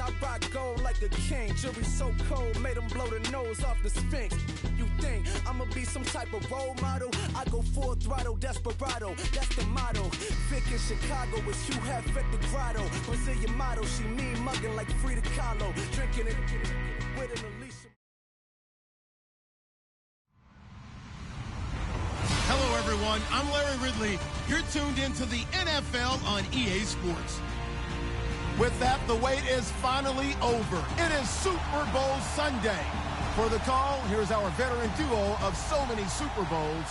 I rock gold like a king. Jury so cold, made them blow the nose off the Sphinx. You think I'ma be some type of role model? I go full throttle, desperado, that's the motto. Vic in Chicago is Hugh Hef at the grotto. Brazilian model, she mean mugging like Frida Kahlo. Drinking it with an Alicia. Hello, everyone. I'm Larry Ridley. You're tuned into the NFL on EA Sports. With that, the wait is finally over. It is Super Bowl Sunday. For the call, here's our veteran duo of so many Super Bowls,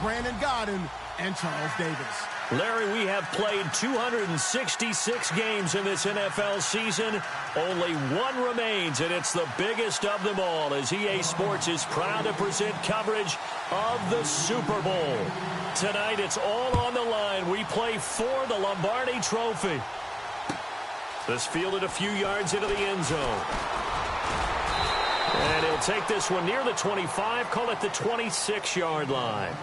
Brandon Godden and Charles Davis. Larry, we have played 266 games in this NFL season. Only one remains, and it's the biggest of them all, as EA Sports is proud to present coverage of the Super Bowl. Tonight, it's all on the line. We play for the Lombardi Trophy. This fielded a few yards into the end zone. And he'll take this one near the 25, call it the 26-yard line.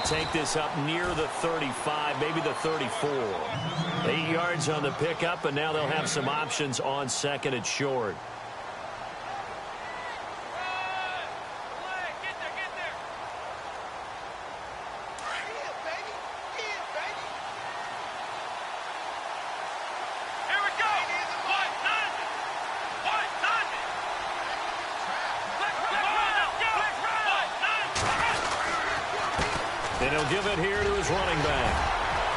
Take this up near the 35, maybe the 34. 8 yards on the pickup, and now they'll have some options on second and short. And he'll give it here to his running back.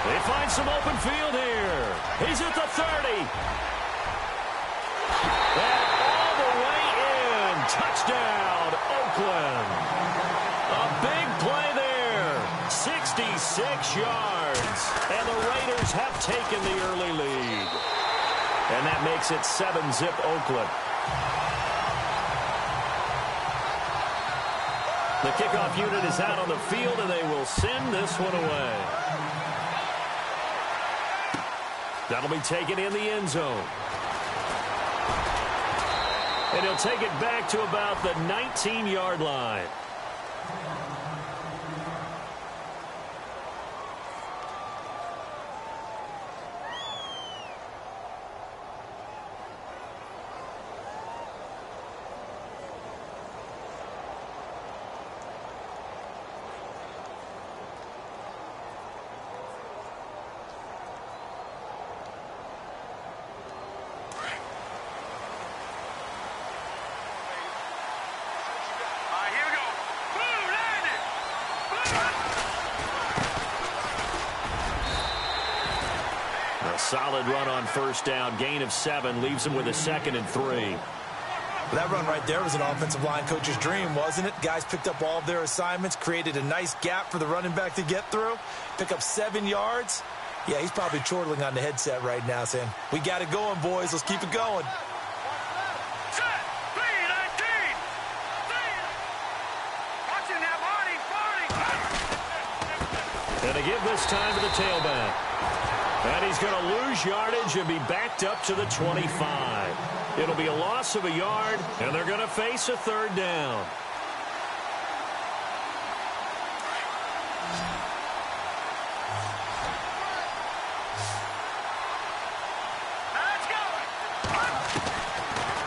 They find some open field here. He's at the 30. And all the way in. Touchdown, Oakland. A big play there. 66 yards. And the Raiders have taken the early lead. And that makes it 7-zip Oakland. The kickoff unit is out on the field, and they will send this one away. That'll be taken in the end zone. And he'll take it back to about the 19-yard line. Solid run on first down. Gain of 7 leaves him with a 2nd and 3. Well, that run right there was an offensive line coach's dream, wasn't it? Guys picked up all of their assignments, created a nice gap for the running back to get through, pick up 7 yards. Yeah, he's probably chortling on the headset right now saying, we got it going, boys. Let's keep it going. And they give this time to the tailback. And he's going to lose yardage and be backed up to the 25. It'll be a loss of a yard, and they're going to face a 3rd down.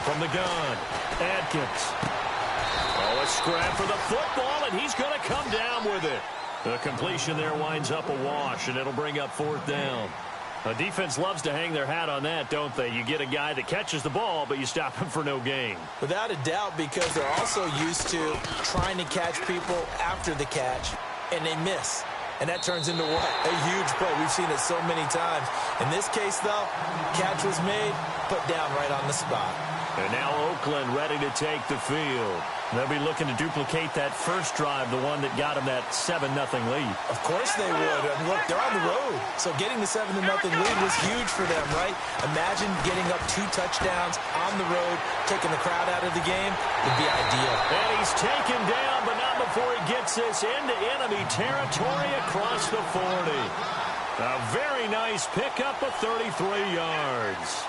From the gun, Adkins. Oh, a scrap for the football, and he's going to come down with it. The completion there winds up a wash, and it'll bring up 4th down. A defense loves to hang their hat on that, don't they? You get a guy that catches the ball, but you stop him for no gain. Without a doubt, because they're also used to trying to catch people after the catch, and they miss. And that turns into what? A huge play. We've seen it so many times. In this case, though, catch was made, put down right on the spot. And now Oakland ready to take the field. They'll be looking to duplicate that first drive, the one that got them that 7-0 lead. Of course they would. I mean, look, they're on the road. So getting the 7-0 lead was huge for them, right? Imagine getting up 2 touchdowns on the road, taking the crowd out of the game would be ideal. And he's taken down, but not before he gets this into enemy territory across the 40. A very nice pickup of 33 yards.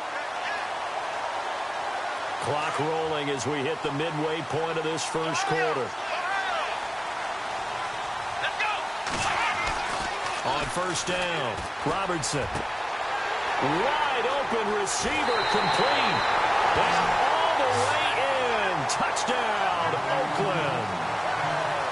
Clock rolling as we hit the midway point of this first quarter. Let's go. On first down, Robertson. Wide open receiver complete. And all the way in. Touchdown, Oakland.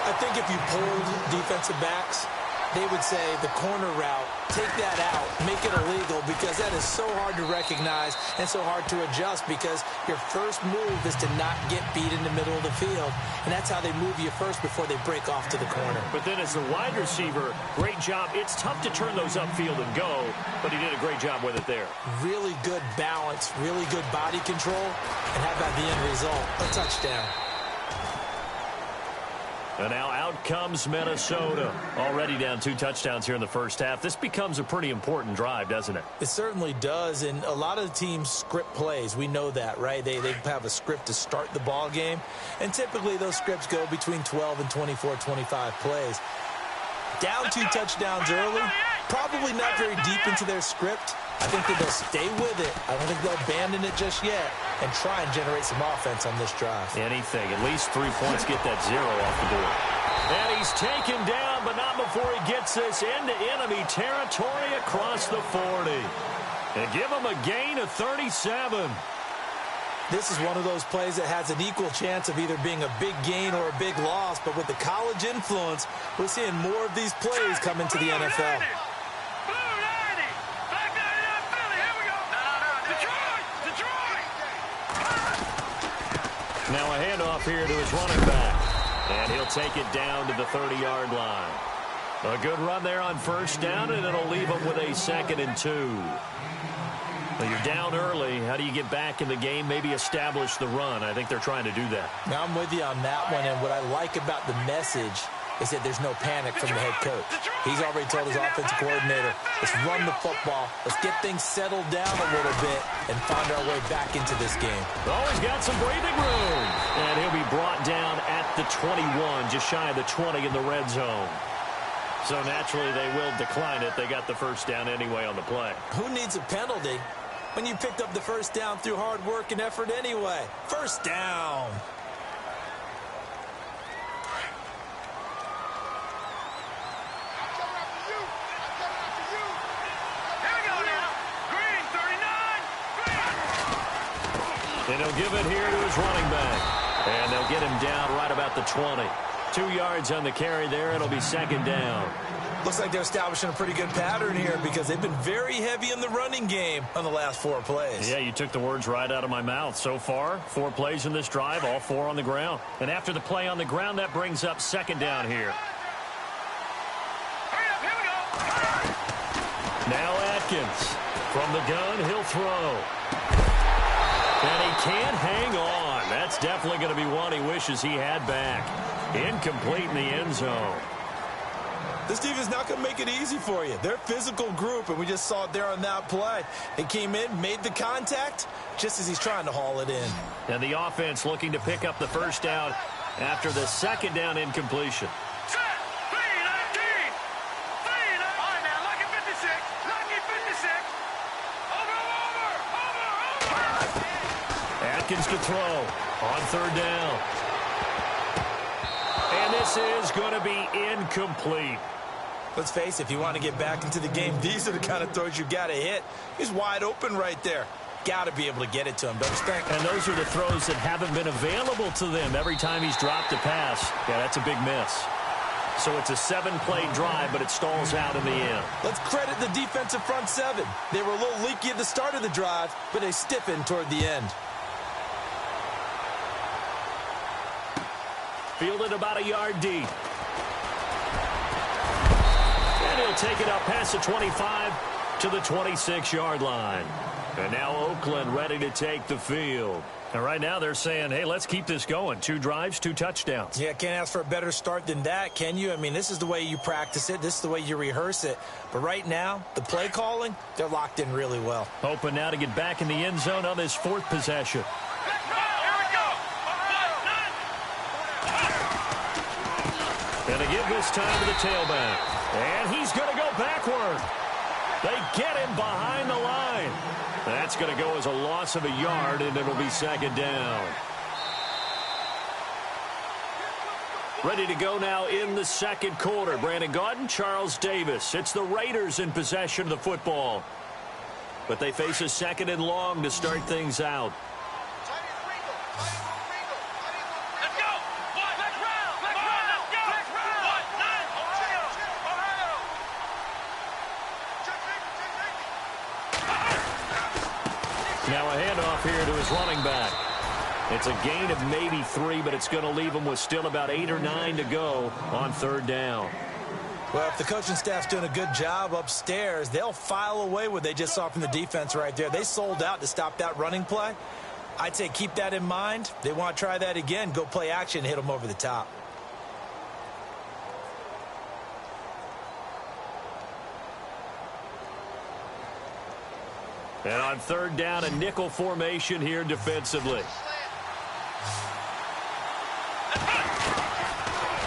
I think if you polled defensive backs, they would say the corner route, take that out, make it illegal, because that is so hard to recognize and so hard to adjust, because your first move is to not get beat in the middle of the field, and that's how they move you first before they break off to the corner. But then as the wide receiver, great job. It's tough to turn those upfield and go, but he did a great job with it there. Really good balance, really good body control, and how about the end result? A touchdown. And now out comes Minnesota. Already down 2 touchdowns here in the first half. This becomes a pretty important drive, doesn't it? It certainly does, and a lot of the teams script plays. We know that, right? They have a script to start the ball game, and typically those scripts go between 12 and 24, 25 plays. Down 2 touchdowns early, probably not very deep into their script. I think that they'll stay with it. I don't think they'll abandon it just yet and try and generate some offense on this drive. Anything. At least 3 points, get that 0 off the board. And he's taken down, but not before he gets this into enemy territory across the 40. And give him a gain of 37. This is one of those plays that has an equal chance of either being a big gain or a big loss, but with the college influence, we're seeing more of these plays come into the NFL. Now a handoff here to his running back. And he'll take it down to the 30-yard line. A good run there on first down, and it'll leave him with a 2nd and 2. Well, you're down early. How do you get back in the game? Maybe establish the run. I think they're trying to do that. Now I'm with you on that one, and what I like about the message is that there's no panic from the head coach. He's already told his offensive coordinator, let's run the football, let's get things settled down a little bit and find our way back into this game. Oh, he's got some breathing room. And he'll be brought down at the 21, just shy of the 20 in the red zone. So naturally they will decline it. They got the first down anyway on the play. Who needs a penalty when you picked up the first down through hard work and effort anyway? First down. And he'll give it here to his running back. And they'll get him down right about the 20. 2 yards on the carry there. It'll be 2nd down. Looks like they're establishing a pretty good pattern here because they've been very heavy in the running game on the last 4 plays. Yeah, you took the words right out of my mouth. So far, 4 plays in this drive, all 4 on the ground. And after the play on the ground, that brings up 2nd down here. Hurry up, here we go. Now Atkins. From the gun, he'll throw. And he can't hang on. That's definitely going to be one he wishes he had back. Incomplete in the end zone. This defense is not going to make it easy for you. They're a physical group, and we just saw it there on that play. They came in, made the contact, just as he's trying to haul it in. And the offense looking to pick up the first down after the 2nd down incompletion. Set. 3-19. 3-19. All right, now, lucky 56. Lucky 56. Over. Atkins to throw on 3rd down. And this is going to be incomplete. Let's face it, if you want to get back into the game, these are the kind of throws you got to hit. He's wide open right there. Got to be able to get it to him, don't you think? And those are the throws that haven't been available to them every time he's dropped a pass. Yeah, that's a big miss. So it's a 7-play drive, but it stalls out in the end. Let's credit the defensive front 7. They were a little leaky at the start of the drive, but they stiffened toward the end. Fielded about a yard deep. And he'll take it up past the 25 to the 26-yard line. And now Oakland ready to take the field. And right now they're saying, hey, let's keep this going. 2 drives, 2 touchdowns. Yeah, can't ask for a better start than that, can you? I mean, this is the way you practice it. This is the way you rehearse it. But right now, the play calling, they're locked in really well. Hoping now to get back in the end zone on this 4th possession. And to give this time to the tailback. And he's going to go backward. They get him behind the line. That's going to go as a loss of a yard, and it'll be 2nd down. Ready to go now in the 2nd quarter. Brandon Gaudin, Charles Davis. It's the Raiders in possession of the football. But they face a 2nd and long to start things out. Now a handoff here to his running back. It's a gain of maybe 3, but it's going to leave him with still about 8 or 9 to go on 3rd down. Well, if the coaching staff's doing a good job upstairs, they'll file away what they just saw from the defense right there. They sold out to stop that running play. I'd say keep that in mind. They want to try that again. Go play action and hit them over the top. And on 3rd down, a nickel formation here defensively.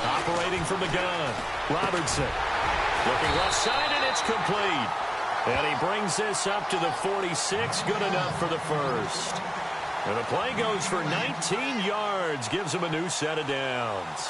Operating from the gun, Robertson. Looking left side, and it's complete. And he brings this up to the 46. Good enough for the 1st. And the play goes for 19 yards. Gives him a new set of downs.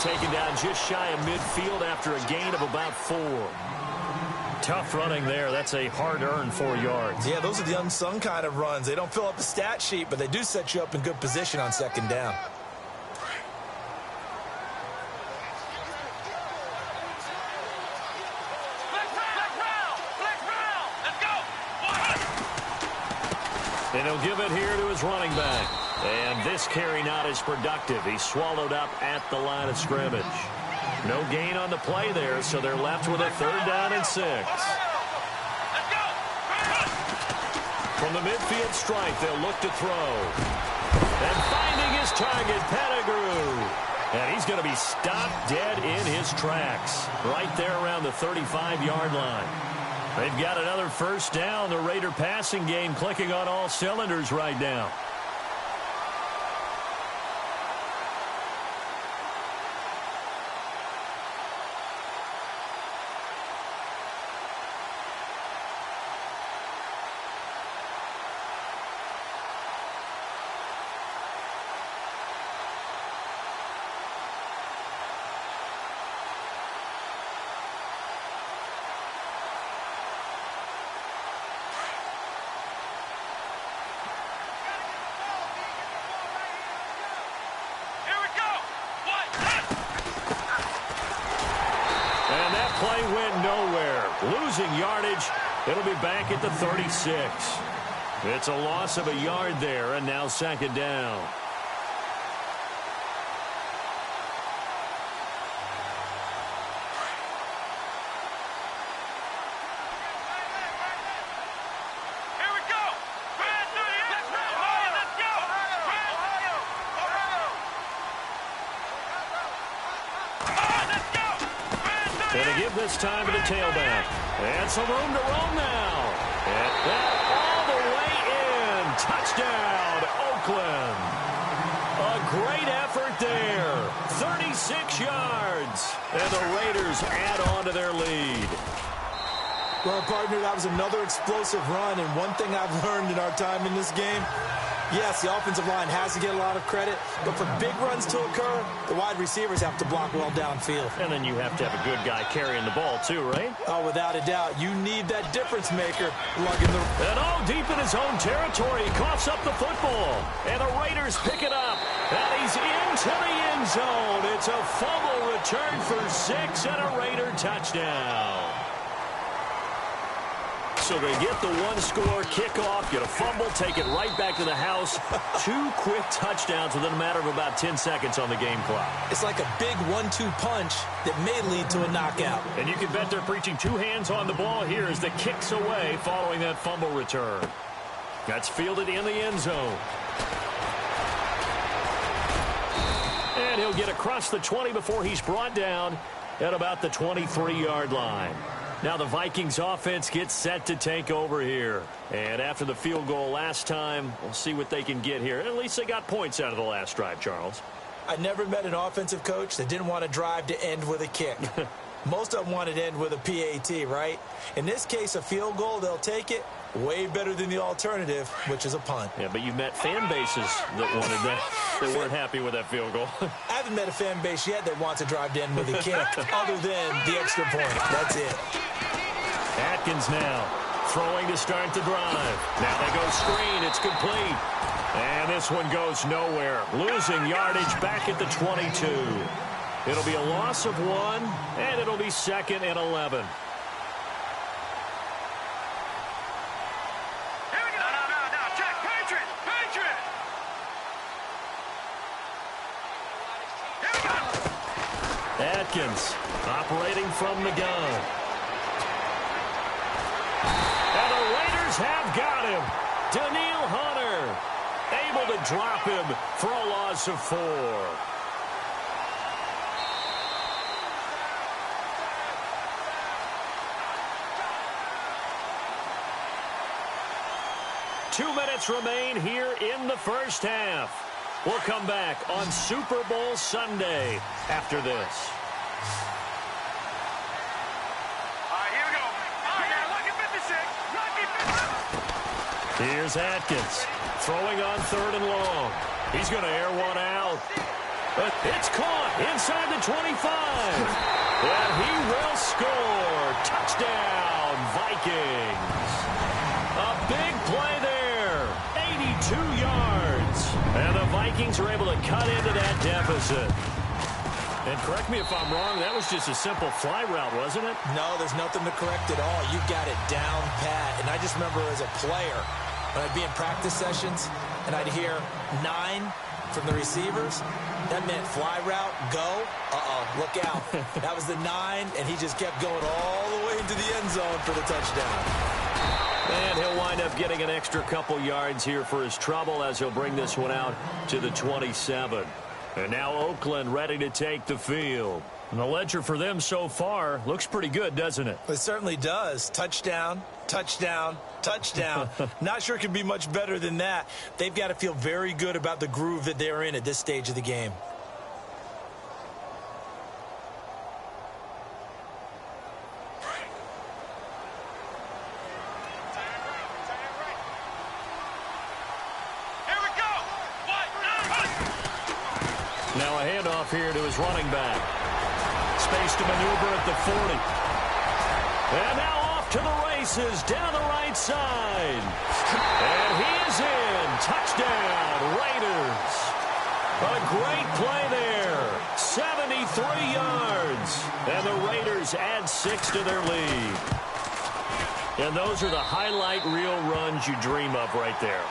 Taken down just shy of midfield after a gain of about 4. Tough running there. That's a hard-earned 4 yards. Yeah, those are the unsung kind of runs. They don't fill up the stat sheet, but they do set you up in good position on 2nd down. And he'll give it here to his running back. And this carry not as productive. He's swallowed up at the line of scrimmage. No gain on the play there, so they're left with a 3rd down and 6. From the midfield stripe, they'll look to throw. And finding his target, Pettigrew. And he's going to be stopped dead in his tracks. Right there around the 35-yard line. They've got another 1st down. The Raider passing game clicking on all cylinders right now. Play went nowhere. Losing yardage. It'll be back at the 36. It's a loss of a yard there, and now 2nd down. And to give this time to the tailback. And some room to roam now. And that all the way in. Touchdown, Oakland. A great effort there. 36 yards. And the Raiders add on to their lead. Well, partner, that was another explosive run. And one thing I've learned in our time in this game, yes, the offensive line has to get a lot of credit, but for big runs to occur, the wide receivers have to block well downfield. And then you have to have a good guy carrying the ball too, right? Oh, without a doubt. You need that difference maker lugging the... And all deep in his own territory, he coughs up the football. And the Raiders pick it up. And he's into the end zone. It's a fumble return for 6 and a Raider touchdown. So they get the one-score kickoff, get a fumble, take it right back to the house. 2 quick touchdowns within a matter of about 10 seconds on the game clock. It's like a big 1-2 punch that may lead to a knockout. And you can bet they're preaching 2 hands on the ball here as the kick's away following that fumble return. That's fielded in the end zone. And he'll get across the 20 before he's brought down at about the 23-yard line. Now the Vikings offense gets set to take over here. And after the field goal last time, we'll see what they can get here. At least they got points out of the last drive, Charles. I never met an offensive coach that didn't want to drive to end with a kick. Most of them wanted to end with a PAT, right? In this case, a field goal, they'll take it. Way better than the alternative, which is a punt. Yeah, but you met fan bases that wanted that, that weren't happy with that field goal. I haven't met a fan base yet that wants to drive to end with a kick, other than the extra point. That's it. Atkins now throwing to start the drive. Now they go screen. It's complete. And this one goes nowhere. Losing yardage back at the 22. It'll be a loss of 1, and it'll be 2nd and 11. Atkins operating from the gun. And the Raiders have got him. Daniil Hunter able to drop him for a loss of 4. Two minutes remain here in the first half. We'll come back on Super Bowl Sunday after this. All right, here we go. All right, now, lucky 56. Here's Atkins throwing on 3rd and long. He's going to air one out. But it's caught inside the 25. And he will score. Touchdown, Vikings. A big play there. 82 yards. And the Vikings are able to cut into that deficit. And correct me if I'm wrong, that was just a simple fly route, wasn't it? No, there's nothing to correct at all. You got it down pat. And I just remember as a player, when I'd be in practice sessions, and I'd hear 9 from the receivers, that meant fly route, go. Look out. That was the 9, and he just kept going all the way into the end zone for the touchdown. And he'll wind up getting an extra couple yards here for his trouble as he'll bring this one out to the 27. And now Oakland ready to take the field. And the ledger for them so far looks pretty good, doesn't it? It certainly does. Touchdown, touchdown, touchdown. Not sure it can be much better than that. They've got to feel very good about the groove that they're in at this stage of the game. Now a handoff here to his running back. Space to maneuver at the 40. And now off to the races down the right side. And he is in. Touchdown, Raiders. A great play there. 73 yards. And the Raiders add 6 to their lead. And those are the highlight reel runs you dream of right there.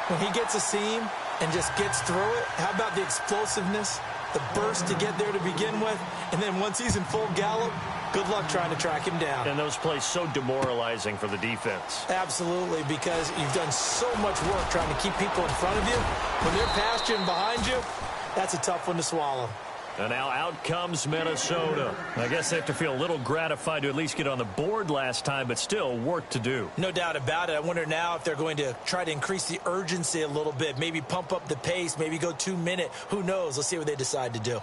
When he gets a seam and just gets through it, how about the explosiveness, the burst to get there to begin with, and then once he's in full gallop, good luck trying to track him down. And those plays so demoralizing for the defense. Absolutely, because you've done so much work trying to keep people in front of you. When they're past you and behind you, that's a tough one to swallow. And now out comes Minnesota. I guess they have to feel a little gratified to at least get on the board last time, but still work to do. No doubt about it. I wonder now if they're going to try to increase the urgency a little bit, maybe pump up the pace, maybe go 2-minute. Who knows? Let's see what they decide to do.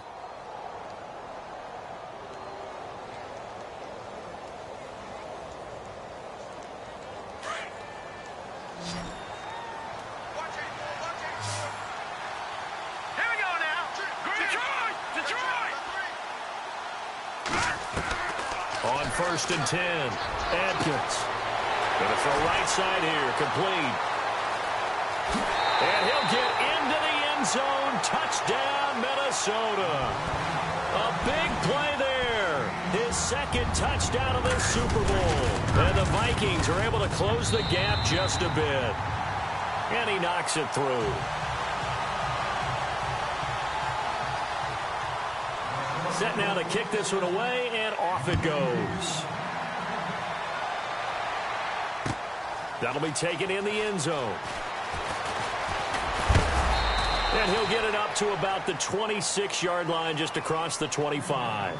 On 1st and 10, Atkins. Going to throw right side here, complete. And he'll get into the end zone. Touchdown, Minnesota. A big play there. His second touchdown of the Super Bowl. And the Vikings are able to close the gap just a bit. And he knocks it through. Set now to kick this one away, and off it goes. That'll be taken in the end zone. And he'll get it up to about the 26-yard line, just across the 25.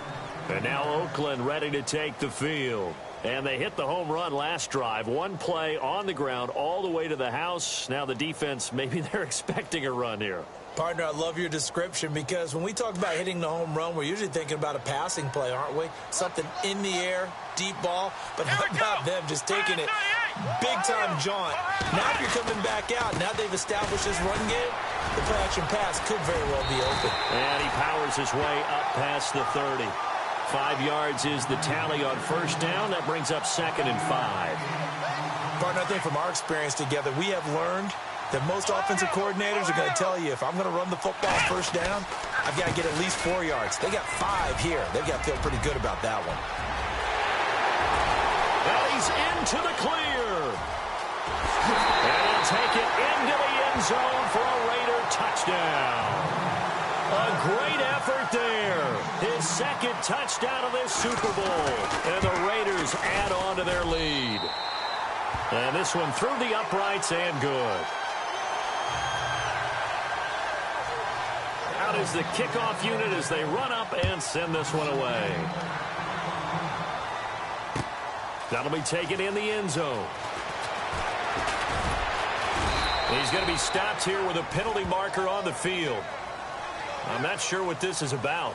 And now Oakland ready to take the field. And they hit the home run last drive. One play on the ground all the way to the house. Now the defense, maybe they're expecting a run here. Partner, I love your description, because when we talk about hitting the home run, we're usually thinking about a passing play, aren't we? Something in the air, deep ball. But how about them just taking it big-time jaunt? Now if you're coming back out, now they've established this run game, the play-action pass could very well be open. And he powers his way up past the 30. 5 yards is the tally on first down. That brings up 2nd and 5. Partner, I think from our experience together, we have learned that most offensive coordinators are going to tell you, if I'm going to run the football first down, I've got to get at least 4 yards. They got 5 here. They've got to feel pretty good about that one. And he's into the clear. And he'll take it into the end zone for a Raider touchdown. A great effort there. His 2nd touchdown of this Super Bowl. And the Raiders add on to their lead. And this one through the uprights and good. Out is the kickoff unit as they run up and send this one away. That'll be taken in the end zone. He's going to be stopped here with a penalty marker on the field. I'm not sure what this is about.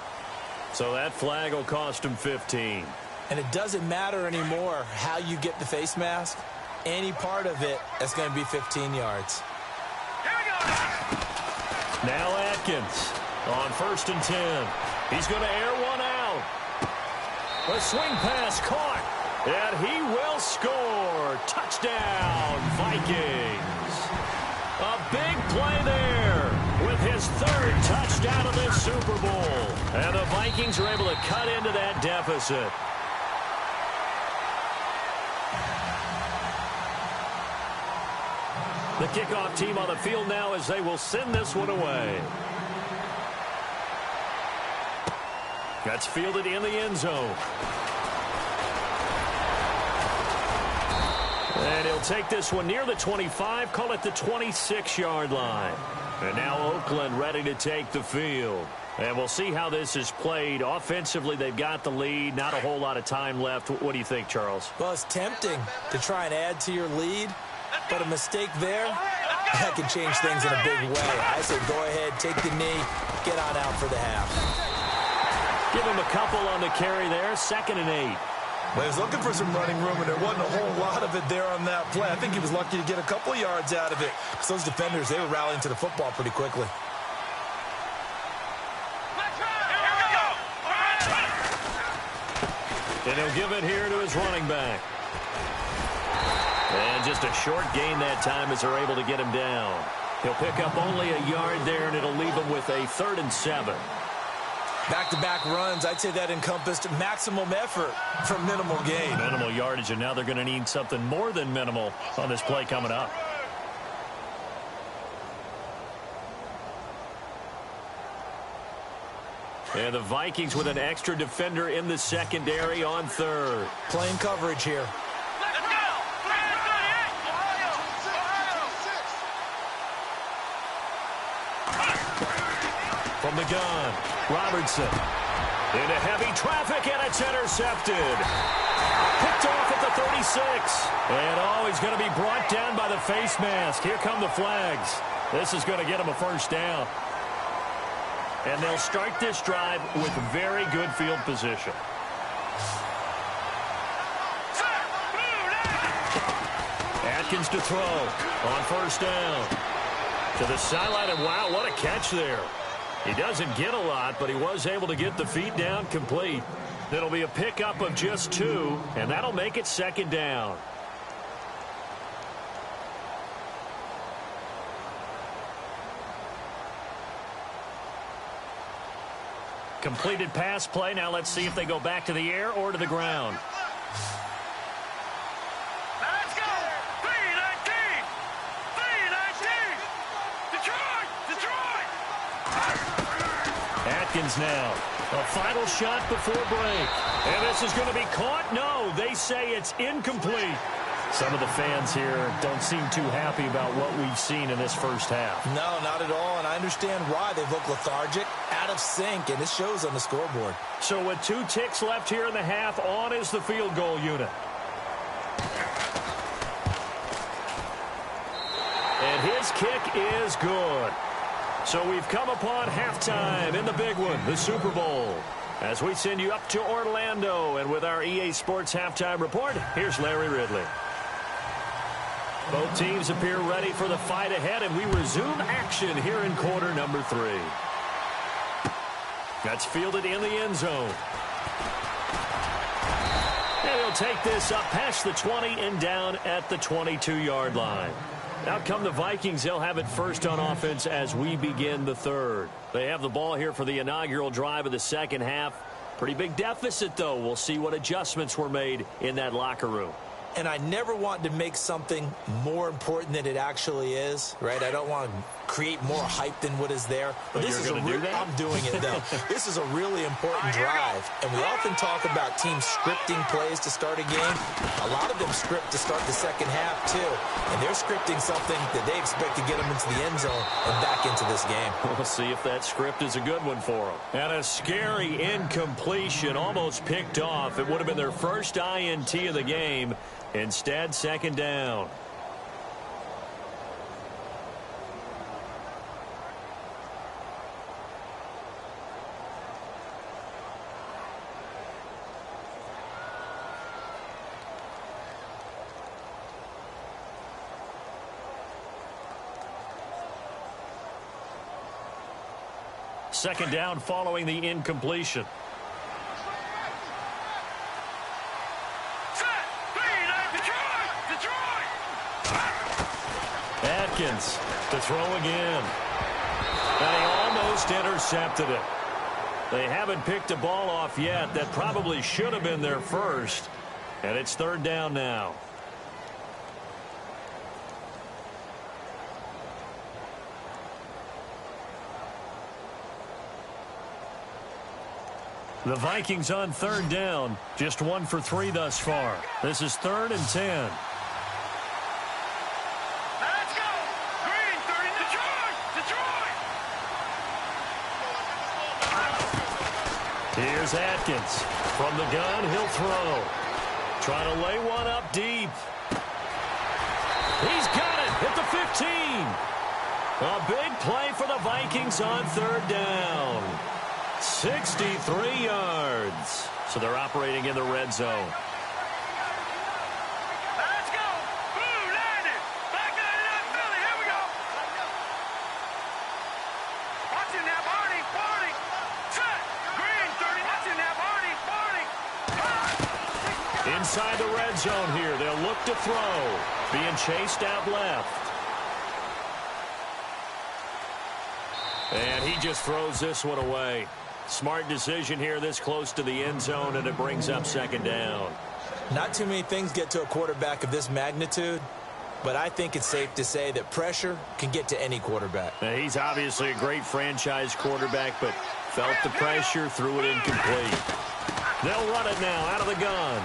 So that flag will cost him 15. And it doesn't matter anymore how you get the face mask. Any part of it, that's going to be 15 yards. Here we go. Now Atkins on 1st and 10. He's going to air one out. A swing pass caught. And he will score. Touchdown, Vikings. A big play there with his 3rd touchdown of this Super Bowl. And the Vikings are able to cut into that deficit. The kickoff team on the field now as they will send this one away. That's fielded in the end zone. And he'll take this one near the 25, call it the 26-yard line. And now Oakland ready to take the field. And we'll see how this is played. Offensively, they've got the lead. Not a whole lot of time left. What do you think, Charles? Well, it's tempting to try and add to your lead, but a mistake there, that can change things in a big way. I say go ahead, take the knee, get on out for the half. Give him a couple on the carry there, 2nd and 8. Well, he was looking for some running room, and there wasn't a whole lot of it there on that play. I think he was lucky to get a couple yards out of it, because those defenders, they were rallying to the football pretty quickly. And he'll give it here to his running back. And just a short gain that time as they're able to get him down. He'll pick up only a yard there, and it'll leave him with a 3rd and 7. Back-to-back runs, I'd say that encompassed maximum effort for minimal gain. Minimal yardage, and now they're going to need something more than minimal on this play coming up. And the Vikings with an extra defender in the secondary on 3rd. Playing coverage here. Let's go. From the gun, Robertson into heavy traffic, and it's intercepted. Picked off at the 36. And he's going to be brought down by the face mask. Here come the flags. This is going to get him a 1st down. And they'll start this drive with very good field position. Atkins to throw on 1st down. To the sideline, and wow, what a catch there. He doesn't get a lot, but he was able to get the feet down complete. It'll be a pickup of just 2, and that'll make it 2nd down. Completed pass play. Now let's see if they go back to the air or to the ground. Let's go! 319! 319! Detroit! Detroit! Atkins now. A final shot before break. And this is going to be caught. No, they say it's incomplete. Some of the fans here don't seem too happy about what we've seen in this first half. No, not at all, and I understand why. They look lethargic, out of sync, and it shows on the scoreboard. So with 2 ticks left here in the half, on is the field goal unit. And his kick is good. So we've come upon halftime in the big one, the Super Bowl. As we send you up to Orlando, and with our EA Sports halftime report, here's Larry Ridley. Both teams appear ready for the fight ahead, and we resume action here in quarter number 3. That's fielded in the end zone. And he'll take this up past the 20 and down at the 22-yard line. Out come the Vikings. They'll have it first on offense as we begin the third. They have the ball here for the inaugural drive of the second half. Pretty big deficit, though. We'll see what adjustments were made in that locker room. And I never want to make something more important than it actually is, right? I don't want to create more hype than what is there. But this is I'm doing it, though. This is a really important drive. And we often talk about teams scripting plays to start a game. A lot of them script to start the second half, too. And they're scripting something that they expect to get them into the end zone and back into this game. We'll see if that script is a good one for them. And a scary incompletion, almost picked off. It would have been their first INT of the game. Instead, second down. Second down following the incompletion. Atkins to throw again. And he almost intercepted it. They haven't picked a ball off yet. That probably should have been their first. And it's third down now. The Vikings on third down. Just 1 for 3 thus far. This is 3rd and 10. Here's Atkins. From the gun, he'll throw. Trying to lay one up deep. He's got it at the 15. A big play for the Vikings on third down. 63 yards. So they're operating in the red zone. Let's go. Blue landed. Back 99 Philly. Here we go. Watching that Barney. Set. Green 30. Watching that Barney. Inside the red zone here. They'll look to throw. Being chased out left. And he just throws this one away. Smart decision here this close to the end zone, and it brings up second down. Not too many things get to a quarterback of this magnitude, but I think it's safe to say that pressure can get to any quarterback. Now, he's obviously a great franchise quarterback, but felt the pressure, threw it incomplete. They'll run it now out of the gun.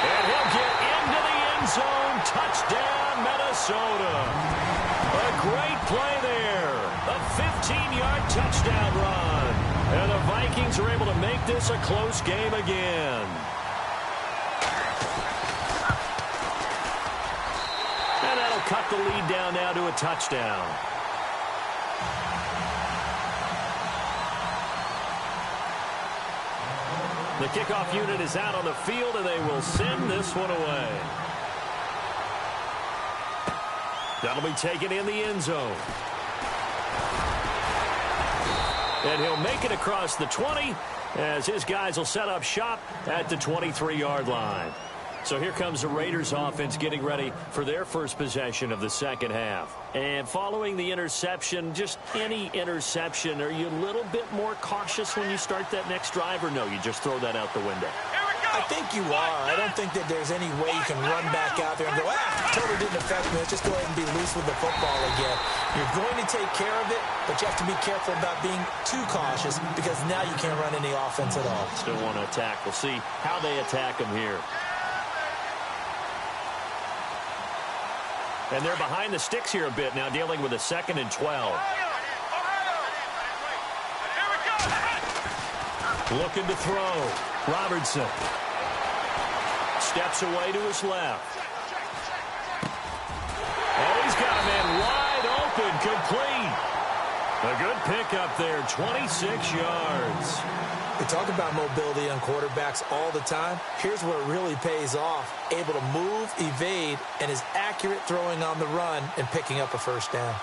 And he'll get into the end zone. Touchdown, Minnesota. A great play there. A 15-yard touchdown run. And the Vikings are able to make this a close game again. And that'll cut the lead down now to a touchdown. The kickoff unit is out on the field, and they will send this one away. That'll be taken in the end zone. And he'll make it across the 20 as his guys will set up shop at the 23-yard line. So here comes the Raiders offense getting ready for their first possession of the second half. And following the interception, just any interception, are you a little bit more cautious when you start that next drive, or no, you just throw that out the window? I think you are. I don't think that there's any way you can run back out there and go, totally didn't affect me. Let's just go ahead and be loose with the football again. You're going to take care of it, but you have to be careful about being too cautious because now you can't run any offense at all. Still want to attack. We'll see how they attack them here. And they're behind the sticks here a bit now, dealing with a 2nd and 12. Looking to throw. Robertson steps away to his left. Oh, he's got a man wide open, complete. A good pickup there, 26 yards. We talk about mobility on quarterbacks all the time. Here's where it really pays off. Able to move, evade, and is accurate throwing on the run and picking up a first down.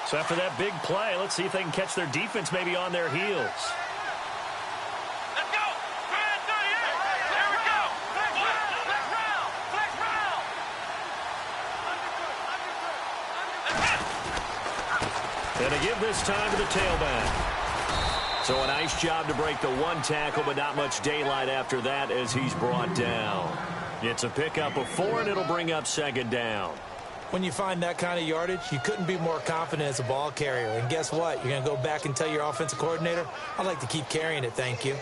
So after that big play, let's see if they can catch their defense maybe on their heels. Let's go! 38! There we go! Flex round! Flex round! And to give this time to the tailback. So a nice job to break the one tackle, but not much daylight after that as he's brought down. It's a pickup of 4, and it'll bring up 2nd down. When you find that kind of yardage, you couldn't be more confident as a ball carrier. And guess what? You're going to go back and tell your offensive coordinator, I'd like to keep carrying it, thank you.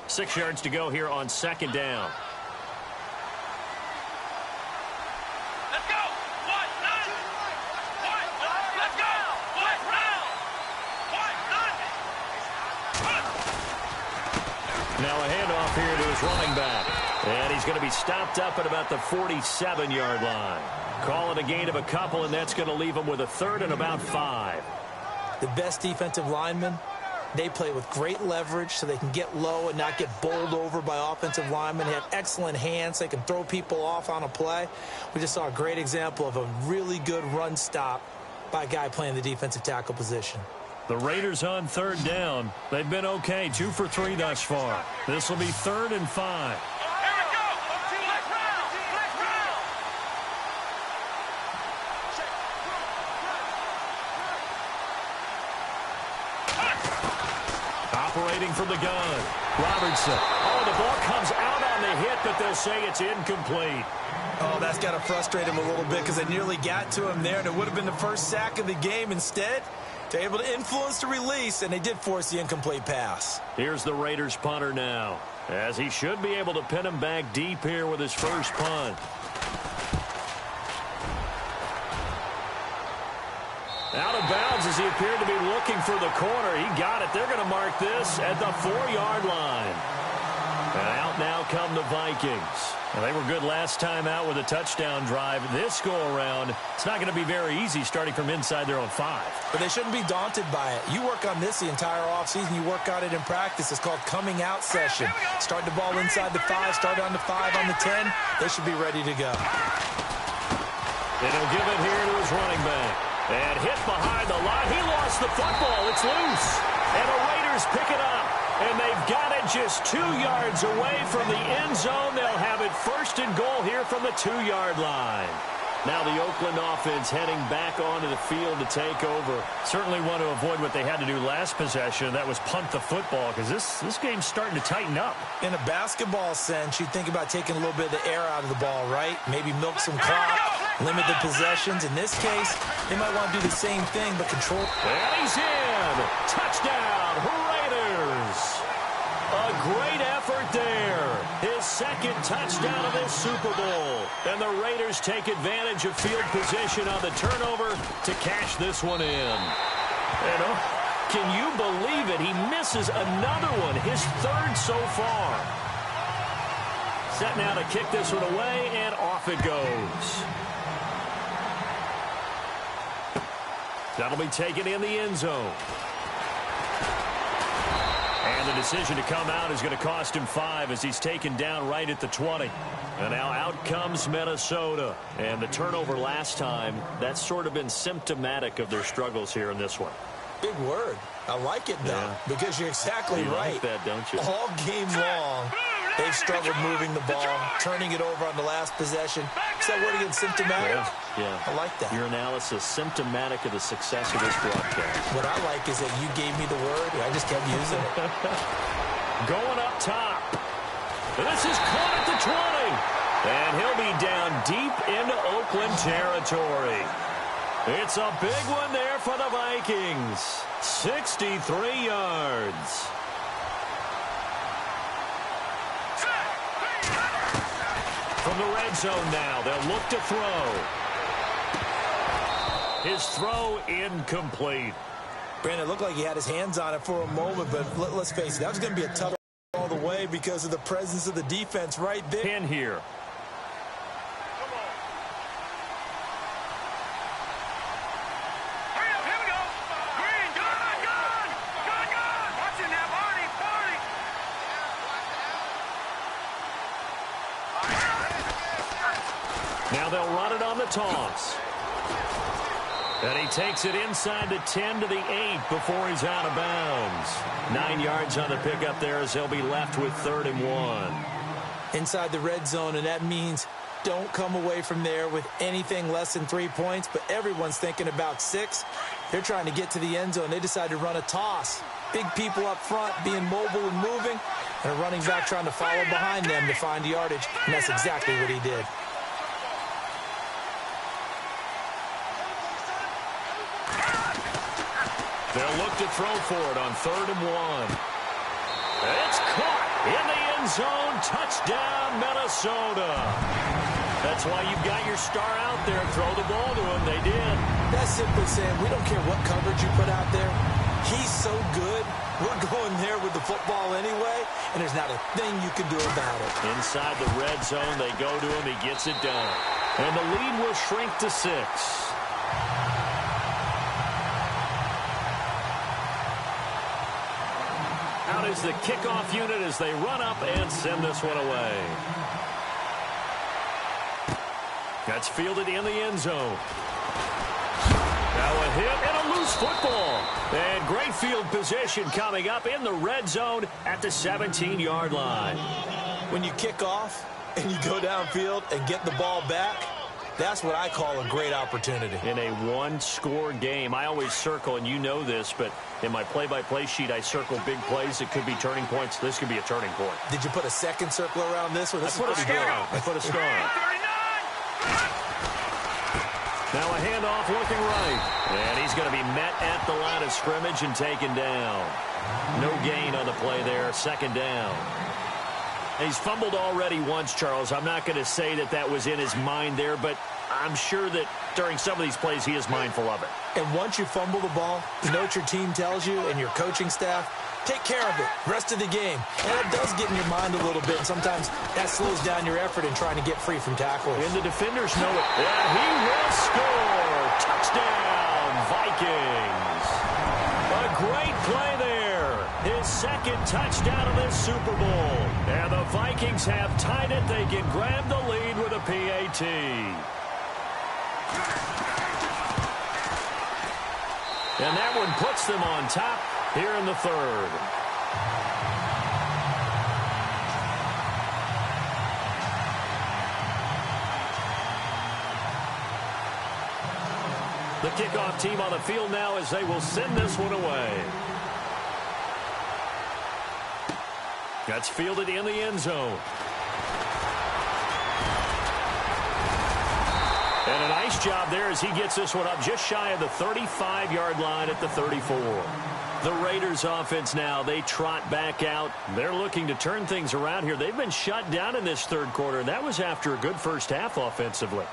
6 yards to go here on 2nd down. Let's go! Let's go! Now a handoff here to his running back. And he's going to be stopped up at about the 47-yard line. Call it a gain of a couple, and that's going to leave him with a 3rd and about 5. The best defensive linemen, they play with great leverage so they can get low and not get bowled over by offensive linemen. They have excellent hands. They can throw people off on a play. We just saw a great example of a really good run stop by a guy playing the defensive tackle position. The Raiders on 3rd down. They've been okay, 2 for 3 thus far. This will be 3rd and 5. Operating from the gun. Robertson. Oh, the ball comes out on the hit, but they'll say it's incomplete. Oh, that's got to frustrate him a little bit because they nearly got to him there, and it would have been the first sack of the game. Instead, they're able to influence the release, and they did force the incomplete pass. Here's the Raiders punter now, as he should be able to pin him back deep here with his first punt. Out of bounds as he appeared to be looking for the corner. He got it. They're going to mark this at the 4-yard line. And out now come the Vikings. Well, they were good last time out with a touchdown drive. This go-around, it's not going to be very easy starting from inside their own 5. But they shouldn't be daunted by it. You work on this the entire offseason. You work on it in practice. It's called coming out session. Start the ball inside the 5, start on the 5, on the 10. They should be ready to go. And he'll give it here to his running back. And hit behind the line. He lost the football. It's loose. And the Raiders pick it up. And they've got it just 2 yards away from the end zone. They'll have it 1st and goal here from the 2-yard line. Now the Oakland offense heading back onto the field to take over. Certainly want to avoid what they had to do last possession. That was punt the football, because this game's starting to tighten up. In a basketball sense, you think about taking a little bit of the air out of the ball, right? Maybe milk some clock, limit the possessions. In this case, they might want to do the same thing, but control. And he's in. Touchdown, Raiders. A great effort there. His 2nd touchdown of this Super Bowl. And the Raiders take advantage of field position on the turnover to cash this one in. And can you believe it? He misses another one, his 3rd so far. Set now to kick this one away, and off it goes. That'll be taken in the end zone. And And the decision to come out is going to cost him 5 as he's taken down right at the 20. And now out comes Minnesota. And the turnover last time, that's sort of been symptomatic of their struggles here in this one. Big word. I like it, though, because you're exactly right. Like that, don't you? All game long, they've struggled moving the ball, turning it over on the last possession. Is that word again, symptomatic? Yeah. I like that. Your analysis, symptomatic of the success of this broadcast. What I like is that you gave me the word, and I just kept using it. Going up top. This is caught at the 20. And he'll be down deep into Oakland territory. It's a big one there for the Vikings. 63 yards. From the red zone now, they'll look to throw. His throw incomplete. Brandon, it looked like he had his hands on it for a moment, but let's face it, that was going to be a tough all the way because of the presence of the defense right there. In here. Now they'll run it on the toss. And he takes it inside the 10 to the 8 before he's out of bounds. 9 yards on the pickup there as they'll be left with 3rd and 1. Inside the red zone, and that means don't come away from there with anything less than 3 points, but everyone's thinking about 6. They're trying to get to the end zone. They decide to run a toss. Big people up front being mobile and moving, and a running back trying to follow behind them to find yardage, and that's exactly what he did. They'll look to throw for it on 3rd and 1. It's caught in the end zone. Touchdown, Minnesota. That's why you've got your star out there. Throw the ball to him. They did. That's simply saying we don't care what coverage you put out there. He's so good. We're going there with the football anyway, and there's not a thing you can do about it. Inside the red zone, they go to him. He gets it done. And the lead will shrink to 6. Out is the kickoff unit as they run up and send this one away. That's fielded in the end zone. Now a hit and a loose football. And great field position coming up in the red zone at the 17-yard line. When you kick off and you go downfield and get the ball back, that's what I call a great opportunity. In a one-score game, I always circle, and you know this, but in my play-by-play sheet, I circle big plays that could be turning points. This could be a turning point. Did you put a second circle around this one? I put a star. Now a handoff looking right. And he's going to be met at the line of scrimmage and taken down. No gain on the play there. 2nd down. He's fumbled already once, Charles. I'm not going to say that that was in his mind there, but I'm sure that during some of these plays he is mindful of it. And once you fumble the ball, you know what your team tells you and your coaching staff? Take care of it. Rest of the game. And it does get in your mind a little bit. And sometimes that slows down your effort in trying to get free from tackles. And the defenders know it. Yeah, he will score. Touchdown, Vikings. A great play there. His 2nd touchdown of this Super Bowl. And the Vikings have tied it. They can grab the lead with a PAT. And that one puts them on top here in the 3rd. The kickoff team on the field now as they will send this one away. That's fielded in the end zone. And a nice job there as he gets this one up just shy of the 35-yard line at the 34. The Raiders offense now, they trot back out. They're looking to turn things around here. They've been shut down in this 3rd quarter, and that was after a good first half offensively.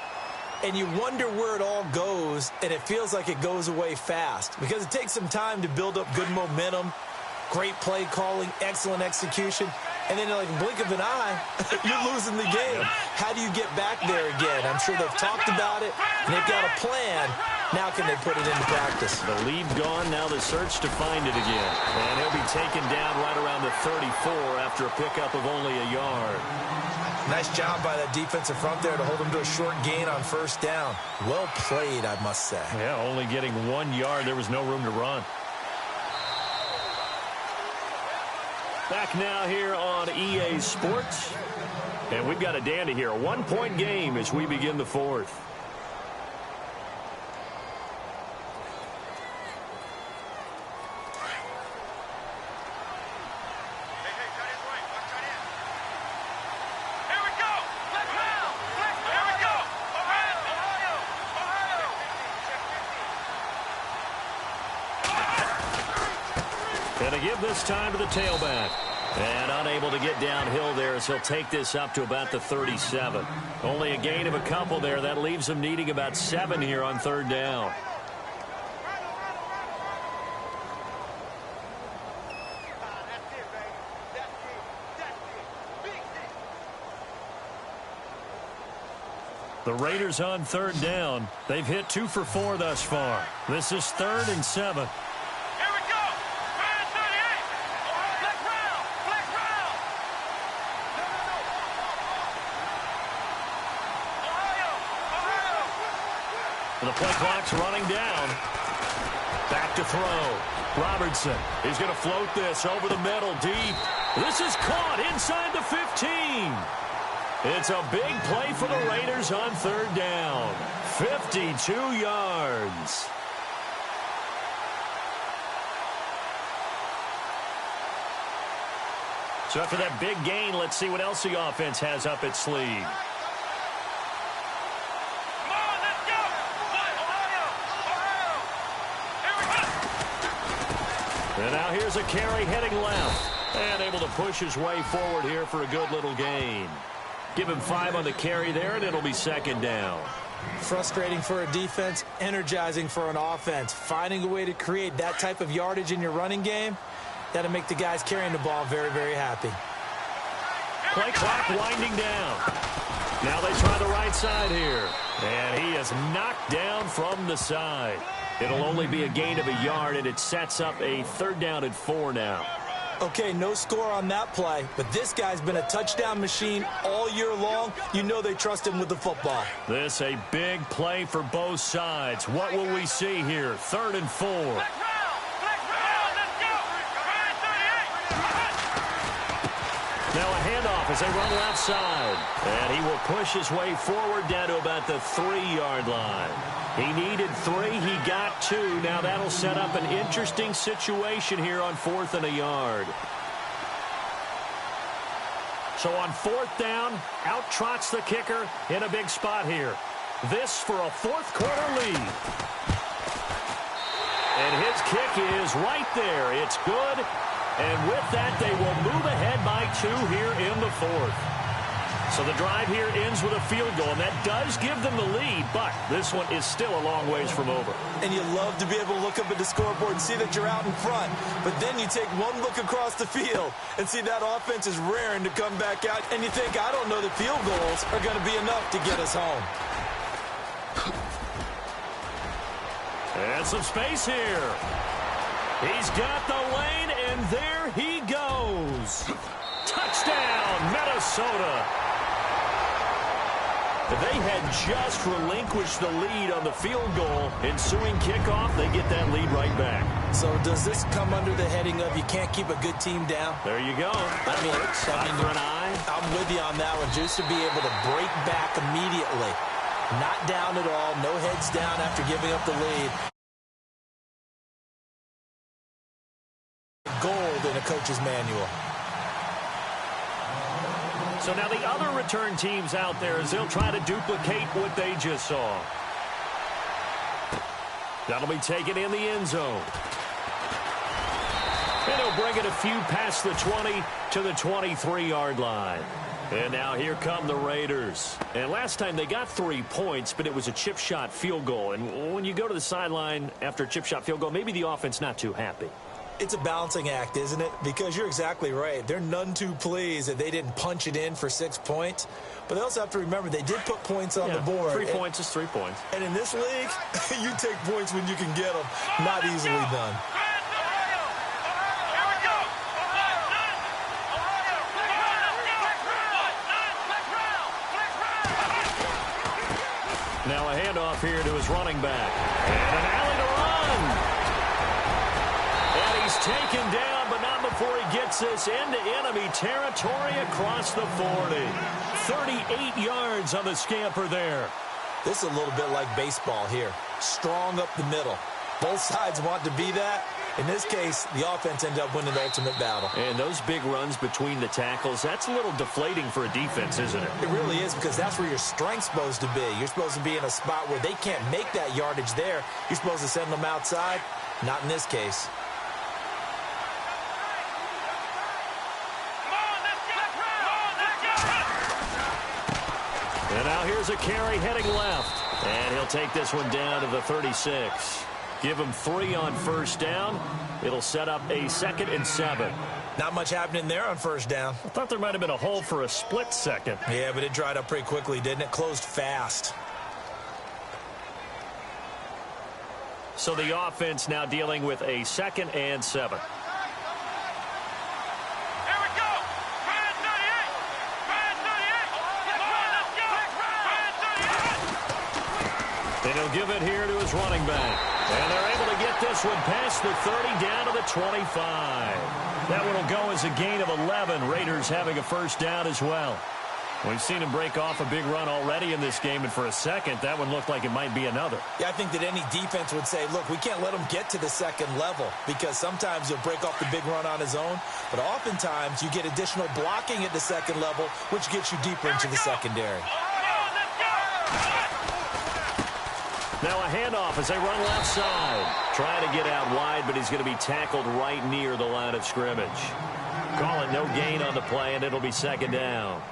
And you wonder where it all goes, and it feels like it goes away fast because it takes some time to build up good momentum, great play calling, excellent execution, and then like a blink of an eye, you're losing the game. How do you get back there again? I'm sure they've talked about it, and they've got a plan. Now can they put it into practice? The lead gone, now the search to find it again. And he'll be taken down right around the 34 after a pickup of only a yard. Nice job by that defensive front there to hold him to a short gain on first down. Well played, I must say. Yeah, only getting 1 yard. There was no room to run. Back now here on EA Sports. And we've got a dandy here. A 1-point game as we begin the fourth. Going to give this time to the tailback. And unable to get downhill there as he'll take this up to about the 37. Only a gain of a couple there. That leaves him needing about 7 here on third down. The Raiders on third down. They've hit 2 for 4 thus far. This is 3rd and 7. The play clock's running down. Back to throw. Robertson. He's going to float this over the middle deep. This is caught inside the 15. It's a big play for the Raiders on third down. 52 yards. So after that big gain, let's see what else the offense has up its sleeve. And now here's a carry heading left. And able to push his way forward here for a good little gain. Give him 5 on the carry there, and it'll be 2nd down. Frustrating for a defense, energizing for an offense. Finding a way to create that type of yardage in your running game, that'll make the guys carrying the ball very, very happy. Play clock winding down. Now they try the right side here. And he is knocked down from the side. It'll only be a gain of a yard, and it sets up a 3rd down and 4 now. Okay, no score on that play, but this guy's been a touchdown machine all year long. You know they trust him with the football. This a big play for both sides. What will we see here? 3rd and 4. Now a handoff as they run left side. And he will push his way forward down to about the 3-yard line. He needed 3. He got 2. Now that'll set up an interesting situation here on 4th and a yard. So on 4th down, out trots the kicker in a big spot here. This for a 4th quarter lead. And his kick is right there. It's good. And with that, they will move ahead by 2 here in the 4th. So the drive here ends with a field goal, and that does give them the lead, but this one is still a long ways from over. And you love to be able to look up at the scoreboard and see that you're out in front. But then you take one look across the field and see that offense is raring to come back out, and you think, I don't know that field goals are going to be enough to get us home. And some space here. He's got the lane, and there he goes. Touchdown, Minnesota. They had just relinquished the lead on the field goal. Ensuing kickoff, they get that lead right back. So does this come under the heading of you can't keep a good team down? There you go. I mean, for an eye. I'm with you on that one. Just to be able to break back immediately. Not down at all. No heads down after giving up the lead. Gold in a coach's manual. So now the other return teams out there as they'll try to duplicate what they just saw. That'll be taken in the end zone. And he'll bring it a few past the 20 to the 23-yard line. And now here come the Raiders. And last time they got 3 points, but it was a chip shot field goal. And when you go to the sideline after a chip shot field goal, maybe the offense not too happy. It's a balancing act, isn't it? Because you're exactly right. They're none too pleased that they didn't punch it in for 6 points. But they also have to remember they did put points on the board. 3 points is 3 points. And in this league, you take points when you can get them. Not easily done. Now a handoff here to his running back. And an alley to run. And he's taken down, but not before he gets this into enemy territory across the 40. 38 yards on the scamper there. This is a little bit like baseball here. Strong up the middle. Both sides want to be that. In this case, the offense ended up winning the ultimate battle. And those big runs between the tackles, that's a little deflating for a defense, isn't it? It really is, because that's where your strength's supposed to be. You're supposed to be in a spot where they can't make that yardage there. You're supposed to send them outside. Not in this case. And now here's a carry heading left. And he'll take this one down to the 36. Give him 3 on first down. It'll set up a 2nd and 7. Not much happening there on first down. I thought there might have been a hole for a split second. Yeah, but it dried up pretty quickly, didn't it? Closed fast. So the offense now dealing with a 2nd and 7. And he'll give it here to his running back. And they're able to get this one past the 30 down to the 25. That one will go as a gain of 11. Raiders having a first down as well. We've seen him break off a big run already in this game, and for a second, that one looked like it might be another. Yeah, I think that any defense would say, look, we can't let him get to the second level, because sometimes he'll break off the big run on his own, but oftentimes you get additional blocking at the second level, which gets you deeper into the secondary. Now a handoff as they run left side. Trying to get out wide, but he's going to be tackled right near the line of scrimmage. Call it no gain on the play, and it'll be 2nd down.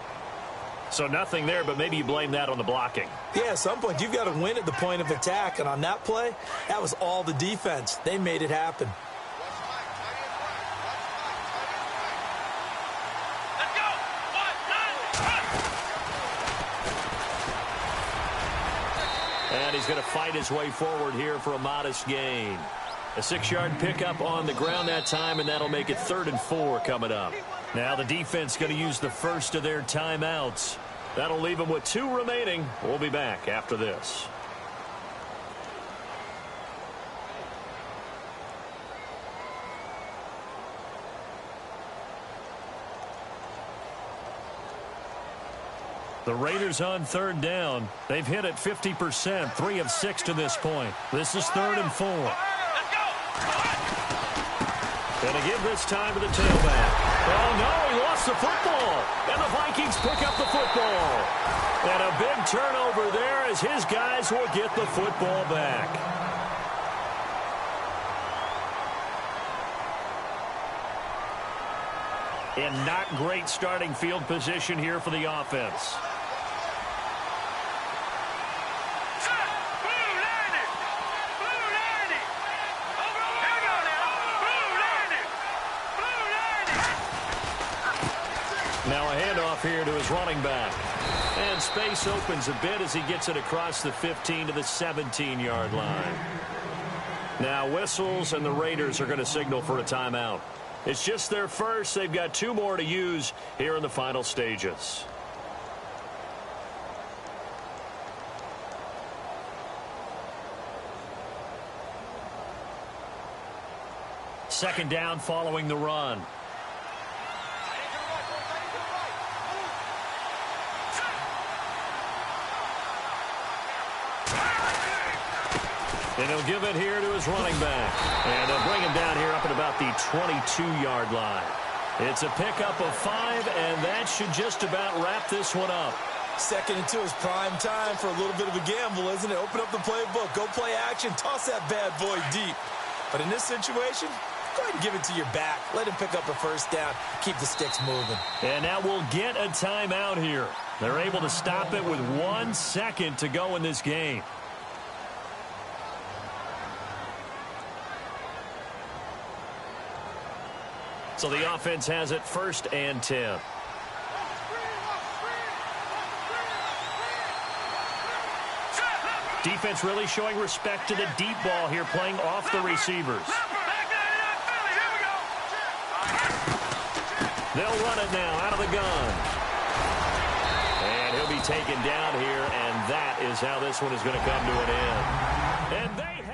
So nothing there, but maybe you blame that on the blocking. Yeah, at some point, you've got to win at the point of attack, and on that play, that was all the defense. They made it happen. And he's going to fight his way forward here for a modest gain. A 6-yard pickup on the ground that time, and that'll make it 3rd and 4 coming up. Now the defense going to use the first of their timeouts. That'll leave them with 2 remaining. We'll be back after this. The Raiders on 3rd down. They've hit it 50%, 3 of 6 to this point. This is 3rd and 4. Going to give this time to the tailback. Oh, no, he lost the football. And the Vikings pick up the football. And a big turnover there as his guys will get the football back. And not great starting field position here for the offense. Now a handoff here to his running back. And space opens a bit as he gets it across the 15 to the 17-yard line. Now whistles, and the Raiders are going to signal for a timeout. It's just their first. They've got 2 more to use here in the final stages. Second down following the run. And he'll give it here to his running back. And they'll bring him down here up at about the 22-yard line. It's a pickup of 5, and that should just about wrap this one up. 2nd and 2 is prime time for a little bit of a gamble, isn't it? Open up the playbook, go play action, toss that bad boy deep. But in this situation, go ahead and give it to your back. Let him pick up a first down. Keep the sticks moving. And now we'll get a timeout here. They're able to stop it with 1 second to go in this game. So the offense has it 1st and 10. Defense really showing respect to the deep ball here, playing off the receivers. They'll run it now out of the gun. And he'll be taken down here, and that is how this one is going to come to an end. And they